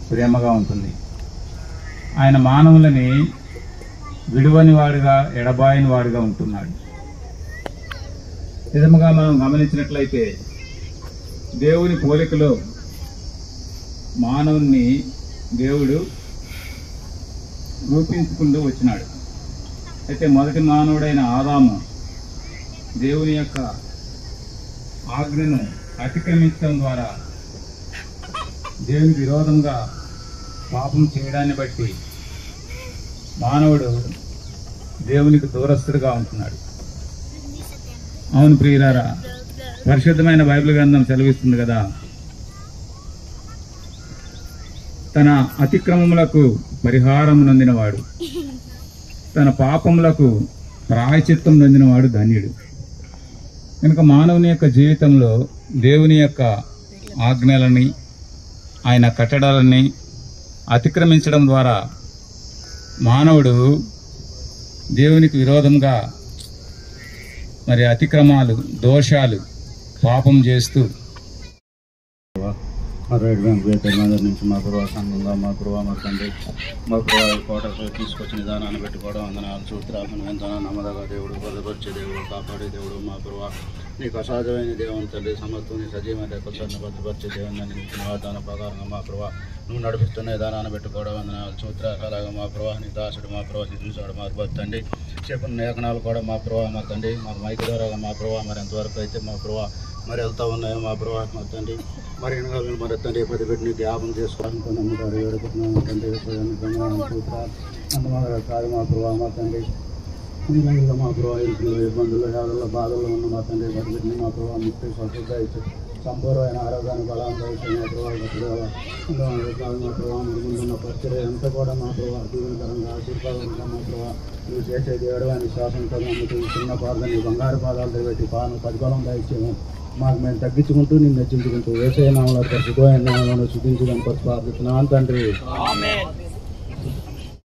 ప్రేమగా ఉంటుంది. ఆయన మానవులని విడువని వాడుగా, ఎడబాయని వాడుగా ఉంటున్నాడు. నిజముగా మనం గమనించినట్లయితే దేవుని పోలికలో మానవుని దేవుడు రూపించుకుంటూ వచ్చినాడు. అయితే మొదటి మానవుడైన ఆదాము దేవుని యొక్క ఆజ్ఞను అతిక్రమించడం ద్వారా దేవునికి విరోధంగా పాపం చేయడాన్ని బట్టి మానవుడు దేవునికి దూరస్తుడుగా ఉంటున్నాడు. అవును ప్రియులారా, పరిశుద్ధమైన బైబిల్ గ్రంథం సెలవిస్తుంది కదా, తన అతిక్రమములకు పరిహారం నొందినవాడు, తన పాపములకు ప్రాయశ్చిత్తం నొందినవాడు ధన్యుడు. కనుక మానవుని యొక్క జీవితంలో దేవుని యొక్క ఆజ్ఞలని, ఆయన కట్టడాలని అతిక్రమించడం ద్వారా మానవుడు దేవునికి విరోధంగా మరి అతిక్రమాలు, దోషాలు, పాపం చేస్తూ మందరి నుంచి మా గురువు సంఘంగా మా గురువు మా తండ్రి మా గురువు కోటకు తీసుకొచ్చిన విధానాన్ని పెట్టుకోవడం వందనాలు సూత్రాలను ఎంతనా నమ్మదగా దేవుడు, భద్రపరిచే దేవుడు, కాపాడే దేవుడు మా గురువు. నీకు అసాధ్యమైన దేవుని తండ్రి, సమర్థుని సజీవమైన కొత్తని భద్రపరిచే దేవుని నిలిచిన వాగ్దాన ప్రకారంగా మా గురువు నువ్వు నడిపిస్తున్న విధానాన్ని పెట్టుకోవడం వందనాలు సూత్రాలు. అలాగే మా గురువు నీ దాసుడు మా గురువు చూసాడు మా తండ్రి, చెప్పిన లేఖనాలు కూడా మా గురువు మా తండ్రి మా మైక్ ద్వారా మా గురువు మరి ఎంతవరకు అయితే మా గురువు మరి వెళ్తూ ఉన్నాయో మా ప్రభావ మా తండ్రి, మరి మరి తండ్రి పది పెట్టి జ్ఞాపం చేసుకోవాలనుకుని నమ్ముతారు వేడుకుంటున్నాము తండ్రి. అన్నమాట కాదు మా ప్రభావ మా తండ్రి, మా ప్రభావ ఇబ్బందులు, ఎవరిలో బాధల్లో ఉన్న మా తండ్రి పది పెట్టిన మా ప్రభావ ముక్తి స్వచ్ఛత ఇచ్చి సంపూర్ణమైన ఆరోగ్యాన్ని బలాన్ని ఇచ్చి మా ప్రభావ మా ప్రభావ ముందున్న పరిచయం అంతా కూడా మా ప్రభావ జీవనకరంగా ఆశీర్వాదంగా మా ప్రభావ నువ్వు చేసే దేవుడు అని శ్వాసంతో నమ్ముతూ చిన్న పాదాన్ని బంగారు పాదాలతో పెట్టి ప్రతిఫలంగా ఇచ్చేము. మాకు మేము తగ్గించుకుంటూ నిన్ను హెచ్చించుకుంటూ ఏసే నామలో పరిశుద్ధమైన నామములో స్తుతించి గణపతి ప్రార్థిస్తున్నాను తండ్రి.